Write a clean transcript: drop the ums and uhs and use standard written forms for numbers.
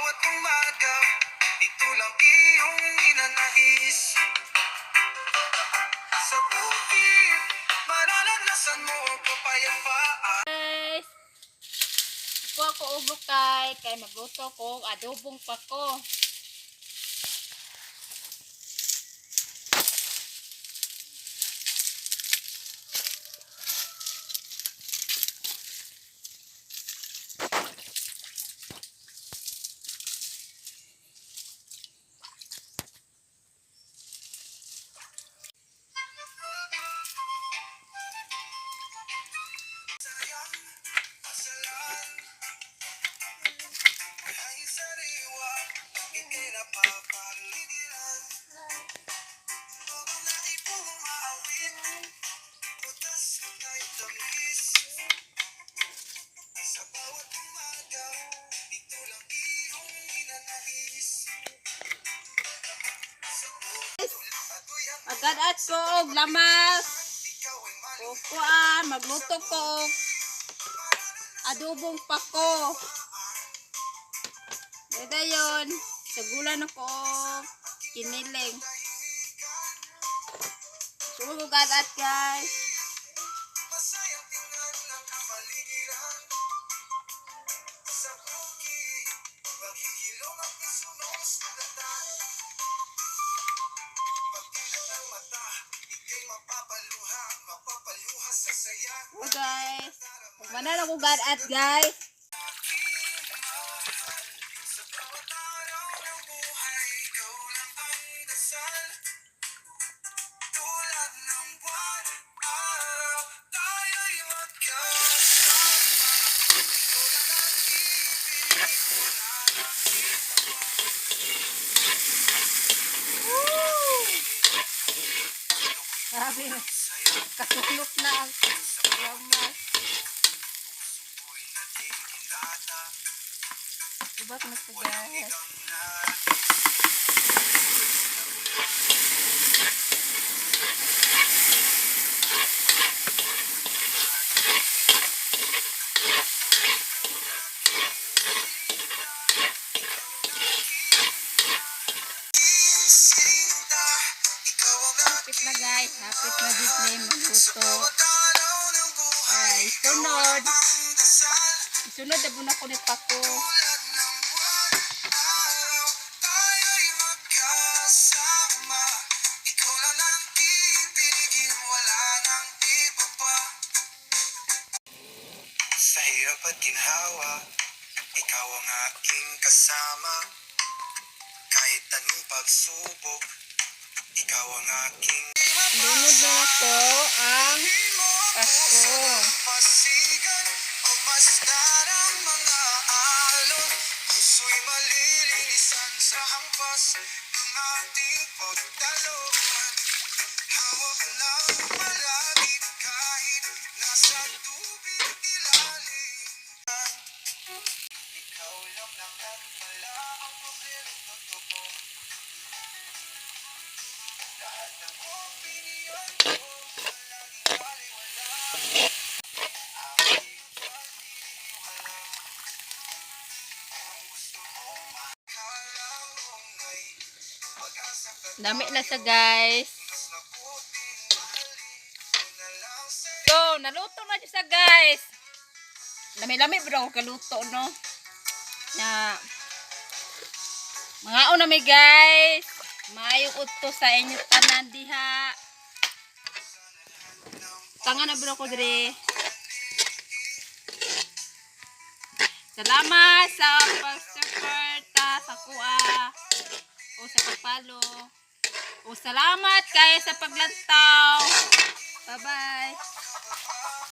bawat umaga, ito lang iyong ninanais. Sa bukid, mararanasan mo ang kapayapaan. Guys, ito ako ubok kay magluto ko adobong pako. Agad-at ko og lamas. Kukuan magluto ko og adobong pako. Dayon, sagulan ako og kiniling. Sugo agad-at guys. Oh guys, mana ako agad-at guys. Grabe, kasulok na ang lamas. Ibat na ito guys. Hapit na guys, hapit na din na yung magluto. Ay, sunod. Sunod na muna ko ni pako. Sa hirap at ginhawa, ikaw ang aking kasama. Kahit anong pagsubok, ikaw ang aking Lunod na ako ang pasko. pasigan o masdarang mga alon. Puso'y malilinisan sa hampas ng ating pagdalon. Hawak lang palagi kahit nasa tubig ilalim. Ikaw lang naman pala ang problemang totoo. Lahat ng opinion ko palaging baliwala. Aking paniniwala. Kung gusto mong makakala mong may pag-asa ka, Dami na sa guys. mas mabuting mahalin ko na lang sa'yo. So, naluto na siya sa guys. Lami-lami bro ako kaluto no. Na mga una may guys. Maayong udto sa inyo tanan diha. Tanga na bro ko dire. Salamat sa pag-suporta sa kuha o sa pagpalo. O salamat kayo sa paglantaw. Bye-bye.